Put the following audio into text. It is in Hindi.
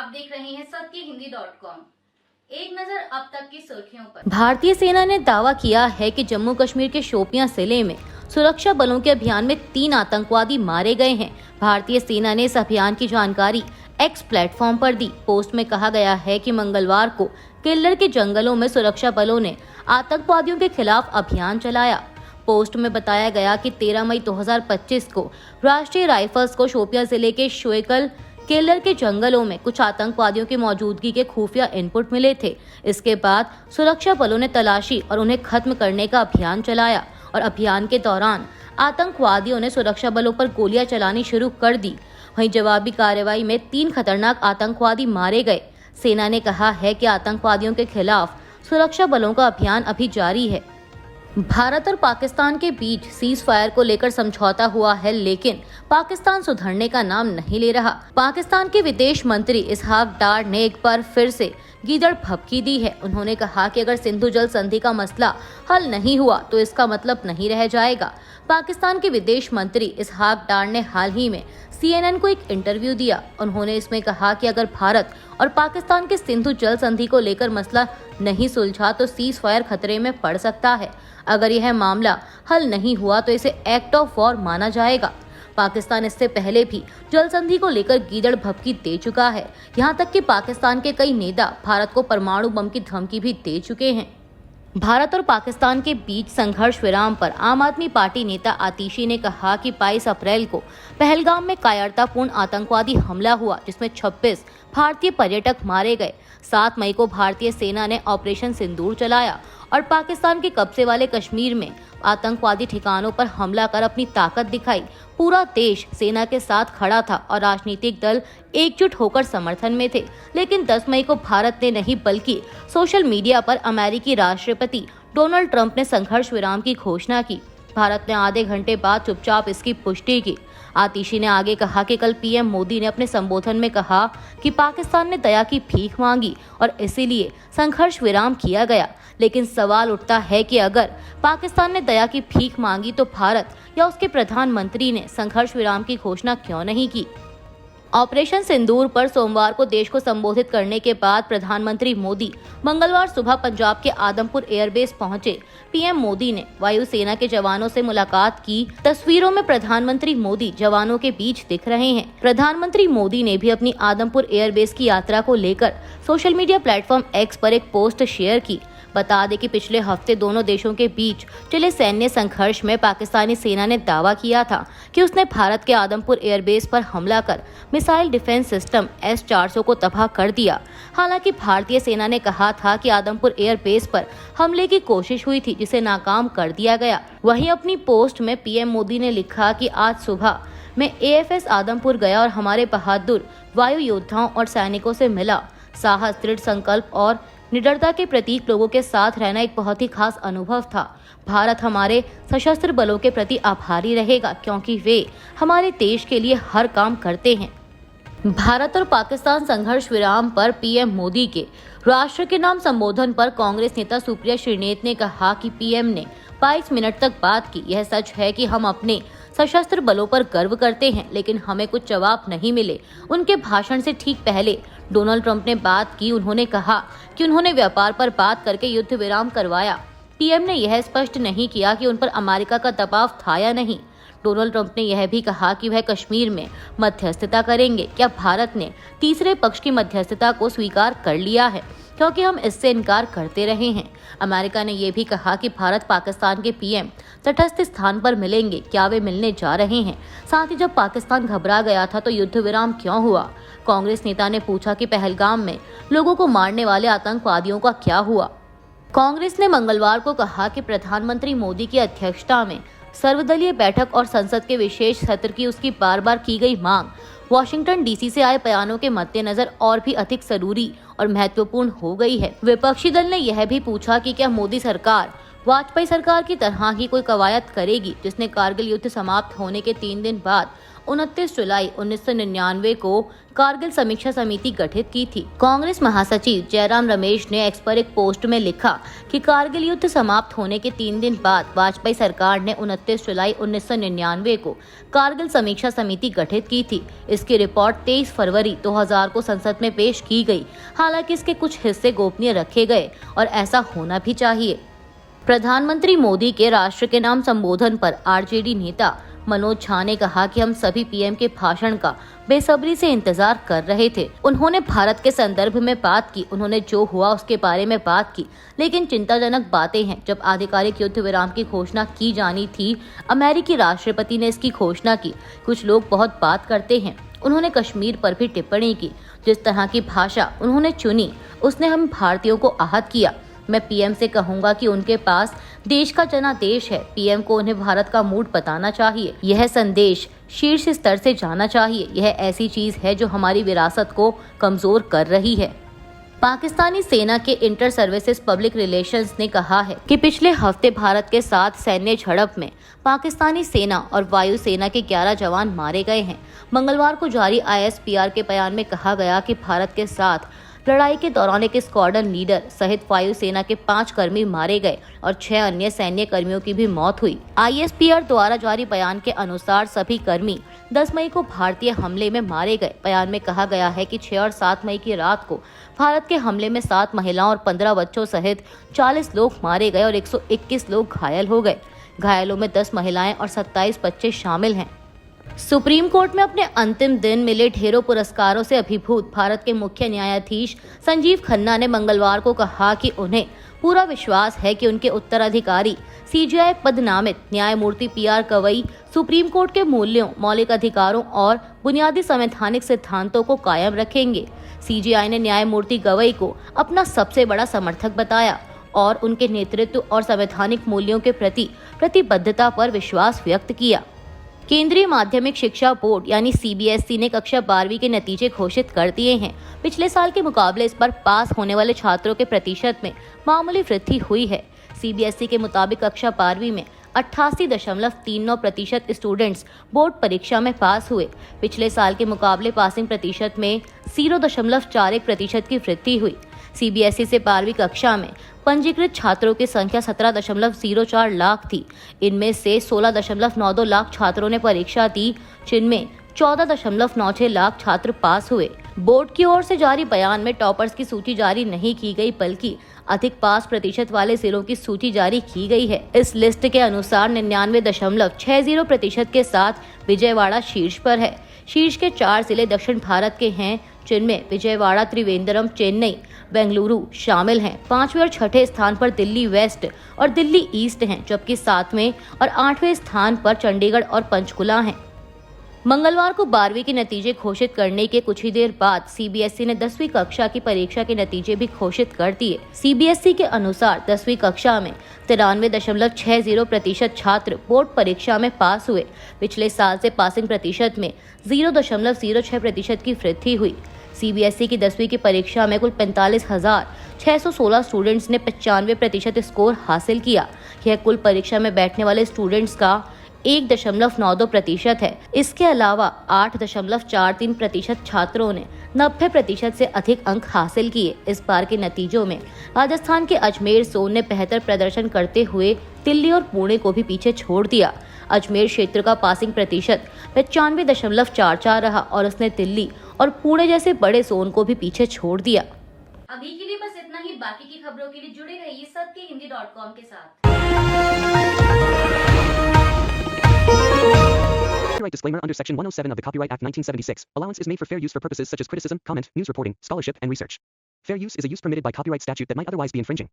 आप देख रहे हैं सत्यहिंदी.com। एक नजर अब तक की सुर्खियों पर। भारतीय सेना ने दावा किया है कि जम्मू कश्मीर के शोपियां जिले में सुरक्षा बलों के अभियान में 3 आतंकवादी मारे गए हैं। भारतीय सेना ने इस अभियान की जानकारी एक्स प्लेटफॉर्म पर दी। पोस्ट में कहा गया है कि मंगलवार को किल्लर के जंगलों में सुरक्षा बलों ने आतंकवादियों के खिलाफ अभियान चलाया। पोस्ट में बताया गया कि 13 मई 2025 को राष्ट्रीय राइफल्स को शोपियां जिले के शोएकल किल्लर के जंगलों में कुछ आतंकवादियों की मौजूदगी के खुफिया इनपुट मिले थे। इसके बाद सुरक्षा बलों ने तलाशी और उन्हें खत्म करने का अभियान चलाया और अभियान के दौरान आतंकवादियों ने सुरक्षा बलों पर गोलियां चलानी शुरू कर दी। वहीं जवाबी कार्रवाई में 3 खतरनाक आतंकवादी मारे गए। सेना ने कहा है कि आतंकवादियों के खिलाफ सुरक्षा बलों का अभियान अभी जारी है। भारत और पाकिस्तान के बीच सीज फायर को लेकर समझौता हुआ है, लेकिन पाकिस्तान सुधरने का नाम नहीं ले रहा। पाकिस्तान के विदेश मंत्री इसहाक डार ने एक बार फिर से गीदड़ भभकी दी है। उन्होंने कहा कि अगर सिंधु जल संधि का मसला हल नहीं हुआ तो इसका मतलब नहीं रह जाएगा। पाकिस्तान के विदेश मंत्री इसहाक डार ने हाल ही में CNN को एक इंटरव्यू दिया। उन्होंने इसमें कहा कि अगर भारत और पाकिस्तान के सिंधु जल संधि को लेकर मसला नहीं सुलझा तो सीज फायर खतरे में पड़ सकता है। अगर यह मामला हल नहीं हुआ तो इसे एक्ट ऑफ वॉर माना जाएगा। पाकिस्तान इससे पहले भी जल संधि को लेकर गीदड़ भभकी दे चुका है। यहां तक कि पाकिस्तान के कई नेता भारत को परमाणु बम की धमकी भी दे चुके हैं। भारत और पाकिस्तान के बीच संघर्ष विराम पर आम आदमी पार्टी नेता आतिशी ने कहा कि 22 अप्रैल को पहलगाम में कायरतापूर्ण आतंकवादी हमला हुआ, जिसमें 26 भारतीय पर्यटक मारे गए। 7 मई को भारतीय सेना ने ऑपरेशन सिंदूर चलाया और पाकिस्तान के कब्जे वाले कश्मीर में आतंकवादी ठिकानों पर हमला कर अपनी ताकत दिखाई। पूरा देश सेना के साथ खड़ा था और राजनीतिक दल एकजुट होकर समर्थन में थे। लेकिन 10 मई को भारत ने नहीं बल्कि सोशल मीडिया पर अमेरिकी राष्ट्रपति डोनाल्ड ट्रंप ने संघर्ष विराम की घोषणा की। भारत ने आधे घंटे बाद चुपचाप इसकी पुष्टि की। आतिशी ने आगे कहा कि कल पीएम मोदी ने अपने संबोधन में कहा कि पाकिस्तान ने दया की भीख मांगी और इसीलिए संघर्ष विराम किया गया। लेकिन सवाल उठता है कि अगर पाकिस्तान ने दया की भीख मांगी तो भारत या उसके प्रधानमंत्री ने संघर्ष विराम की घोषणा क्यों नहीं की। ऑपरेशन सिंदूर पर सोमवार को देश को संबोधित करने के बाद प्रधानमंत्री मोदी मंगलवार सुबह पंजाब के आदमपुर एयरबेस पहुंचे। पीएम मोदी ने वायुसेना के जवानों से मुलाकात की। तस्वीरों में प्रधानमंत्री मोदी जवानों के बीच दिख रहे हैं। प्रधानमंत्री मोदी ने भी अपनी आदमपुर एयरबेस की यात्रा को लेकर सोशल मीडिया प्लेटफॉर्म एक्स पर एक पोस्ट शेयर की। बता दें कि पिछले हफ्ते दोनों देशों के बीच चले सैन्य संघर्ष में पाकिस्तानी सेना ने दावा किया था कि उसने भारत के आदमपुर एयरबेस पर हमला कर मिसाइल डिफेंस सिस्टम S-400 को तबाह कर दिया। हालांकि भारतीय सेना ने कहा था कि आदमपुर एयरबेस पर हमले की कोशिश हुई थी, जिसे नाकाम कर दिया गया। वहीं अपनी पोस्ट में पीएम मोदी ने लिखा कि आज सुबह मैं AFS आदमपुर गया और हमारे बहादुर वायु योद्धाओं और सैनिकों से मिला। साहस, दृढ़ संकल्प और निडरता के प्रतीक लोगों के साथ रहना एक बहुत ही खास अनुभव था। भारत हमारे सशस्त्र बलों के प्रति आभारी रहेगा क्योंकि वे हमारे देश के लिए हर काम करते हैं। भारत और पाकिस्तान संघर्ष विराम पर पीएम मोदी के राष्ट्र के नाम संबोधन पर कांग्रेस नेता सुप्रिया श्रीनेत ने कहा कि पीएम ने 22 मिनट तक बात की। यह सच है कि हम अपने सशस्त्र बलों पर गर्व करते हैं, लेकिन हमें कुछ जवाब नहीं मिले। उनके भाषण से ठीक पहले डोनाल्ड ट्रंप ने बात की। उन्होंने कहा कि उन्होंने व्यापार पर बात करके युद्ध विराम करवाया। पीएम ने यह स्पष्ट नहीं किया कि उन पर अमेरिका का दबाव था या नहीं। डोनाल्ड ट्रंप ने यह भी कहा कि वह कश्मीर में मध्यस्थता करेंगे। क्या भारत ने तीसरे पक्ष की मध्यस्थता को स्वीकार कर लिया है, क्योंकि हम इससे इनकार करते रहे हैं। अमेरिका ने यह भी कहा कि भारत पाकिस्तान के पीएम तटस्थ स्थान पर मिलेंगे। क्या वे मिलने जा रहे हैं? साथ ही जब पाकिस्तान घबरा गया था तो युद्ध विराम क्यों हुआ? कांग्रेस नेता ने पूछा कि पहलगाम में लोगों को मारने वाले आतंकवादियों का क्या हुआ? कांग्रेस ने मंगलवार को कहा कि प्रधानमंत्री मोदी की अध्यक्षता में सर्वदलीय बैठक और संसद के विशेष सत्र की उसकी बार बार की गई मांग वॉशिंगटन डीसी से आए बयानों के मद्देनजर और भी अधिक जरूरी और महत्वपूर्ण हो गई है। विपक्षी दल ने यह भी पूछा कि क्या मोदी सरकार वाजपेयी सरकार की तरह ही कोई कवायद करेगी, जिसने कारगिल युद्ध समाप्त होने के 3 दिन बाद 29 जुलाई 1999 को कारगिल समीक्षा समिति गठित की थी। कांग्रेस महासचिव जयराम रमेश ने एक्स पर एक पोस्ट में लिखा कि कारगिल युद्ध समाप्त होने के 3 दिन बाद वाजपेयी सरकार ने 29 जुलाई 1999 को कारगिल समीक्षा समिति गठित की थी। इसकी रिपोर्ट 23 फरवरी 2000 को संसद में पेश की गई। हालांकि इसके कुछ हिस्से गोपनीय रखे गए और ऐसा होना भी चाहिए। प्रधानमंत्री मोदी के राष्ट्र के नाम संबोधन पर आरजेडी नेता मनोज झा ने कहा कि हम सभी पीएम के भाषण का बेसब्री से इंतजार कर रहे थे। उन्होंने भारत के संदर्भ में बात की, उन्होंने जो हुआ उसके बारे में बात की, लेकिन चिंताजनक बातें हैं। जब आधिकारिक युद्ध विराम की घोषणा की जानी थी, अमेरिकी राष्ट्रपति ने इसकी घोषणा की। कुछ लोग बहुत बात करते हैं। उन्होंने कश्मीर पर भी टिप्पणी की। जिस तरह की भाषा उन्होंने चुनी, उसने हम भारतीयों को आहत किया। मैं पीएम से कहूंगा कि उनके पास देश का जनादेश है। पीएम को उन्हें भारत का मूड बताना चाहिए। यह संदेश शीर्ष स्तर से जाना चाहिए। यह ऐसी चीज है जो हमारी विरासत को कमजोर कर रही है। पाकिस्तानी सेना के इंटर सर्विसेज पब्लिक रिलेशंस ने कहा है कि पिछले हफ्ते भारत के साथ सैन्य झड़प में पाकिस्तानी सेना और वायु सेना के 11 जवान मारे गए हैं। मंगलवार को जारी ISPR के बयान में कहा गया कि भारत के साथ लड़ाई के दौरान एक स्क्वाड्रन लीडर सहित वायुसेना के 5 कर्मी मारे गए और 6 अन्य सैन्य कर्मियों की भी मौत हुई। ISPR द्वारा जारी बयान के अनुसार सभी कर्मी 10 मई को भारतीय हमले में मारे गए। बयान में कहा गया है कि 6 और 7 मई की रात को भारत के हमले में 7 महिलाओं और 15 बच्चों सहित 40 लोग मारे गए और 121 लोग घायल हो गए। घायलों में 10 महिलाएं और 27 बच्चे शामिल हैं। सुप्रीम कोर्ट में अपने अंतिम दिन मिले ढेरों पुरस्कारों से अभिभूत भारत के मुख्य न्यायाधीश संजीव खन्ना ने मंगलवार को कहा कि उन्हें पूरा विश्वास है कि उनके उत्तराधिकारी CJI पद नामित न्यायमूर्ति PR गवई सुप्रीम कोर्ट के मूल्यों, मौलिक अधिकारों और बुनियादी संवैधानिक सिद्धांतों को कायम रखेंगे। CJI ने न्यायमूर्ति गवई को अपना सबसे बड़ा समर्थक बताया और उनके नेतृत्व और संवैधानिक मूल्यों के प्रति प्रतिबद्धता पर विश्वास व्यक्त किया। केंद्रीय माध्यमिक शिक्षा बोर्ड यानी CBSE ने कक्षा 12वीं के नतीजे घोषित कर दिए हैं। पिछले साल के मुकाबले इस बार पास होने वाले छात्रों के प्रतिशत में मामूली वृद्धि हुई है। CBSE के मुताबिक कक्षा 12वीं में 88.39% स्टूडेंट्स बोर्ड परीक्षा में पास हुए। पिछले साल के मुकाबले पासिंग प्रतिशत में 0.41% की वृद्धि हुई। CBSE से 12वीं कक्षा में पंजीकृत छात्रों की संख्या 17.04 लाख थी। इनमें से 16.92 लाख छात्रों ने परीक्षा दी, जिनमें 14.96 लाख छात्र पास हुए। बोर्ड की ओर से जारी बयान में टॉपर्स की सूची जारी नहीं की गई, बल्कि अधिक पास प्रतिशत वाले जिलों की सूची जारी की गई है। इस लिस्ट के अनुसार 99.60% के साथ विजयवाड़ा शीर्ष पर है। शीर्ष के 4 जिले दक्षिण भारत के हैं, जिनमें विजयवाड़ा, त्रिवेंद्रम, चेन्नई, बेंगलुरु शामिल हैं। 5वें और 6ठे स्थान पर दिल्ली वेस्ट और दिल्ली ईस्ट हैं, जबकि 7वें और 8वें स्थान पर चंडीगढ़ और पंचकुला हैं। मंगलवार को 12वीं के नतीजे घोषित करने के कुछ ही देर बाद CBSE ने 10वीं कक्षा की परीक्षा के नतीजे भी घोषित कर दिए। CBSE के अनुसार 10वीं कक्षा में 93.60% छात्र बोर्ड परीक्षा में पास हुए। पिछले साल से पासिंग प्रतिशत में 0.06% की वृद्धि हुई। CBSE की 10वीं की परीक्षा में कुल 45,616 स्टूडेंट्स ने 95% स्कोर हासिल किया। यह कुल परीक्षा में बैठने वाले स्टूडेंट्स का 1.92% है। इसके अलावा 8.43% छात्रों ने 90% से अधिक अंक हासिल किए। इस बार के नतीजों में राजस्थान के अजमेर जोन ने बेहतर प्रदर्शन करते हुए दिल्ली और पुणे को भी पीछे छोड़ दिया। अजमेर क्षेत्र का पासिंग प्रतिशत 95.44 रहा और उसने दिल्ली और पुणे जैसे बड़े जोन को भी पीछे छोड़ दिया। अभी के लिए बस इतना ही। बाकी की खबरों के लिए जुड़े रहिए सत्यहिंदी.com के साथ। Copyright disclaimer under Section 107 of the Copyright Act 1976. Allowance is made for fair use for purposes such as criticism, comment, news reporting, scholarship, and research. Fair use is a use permitted by copyright statute that might otherwise be infringing.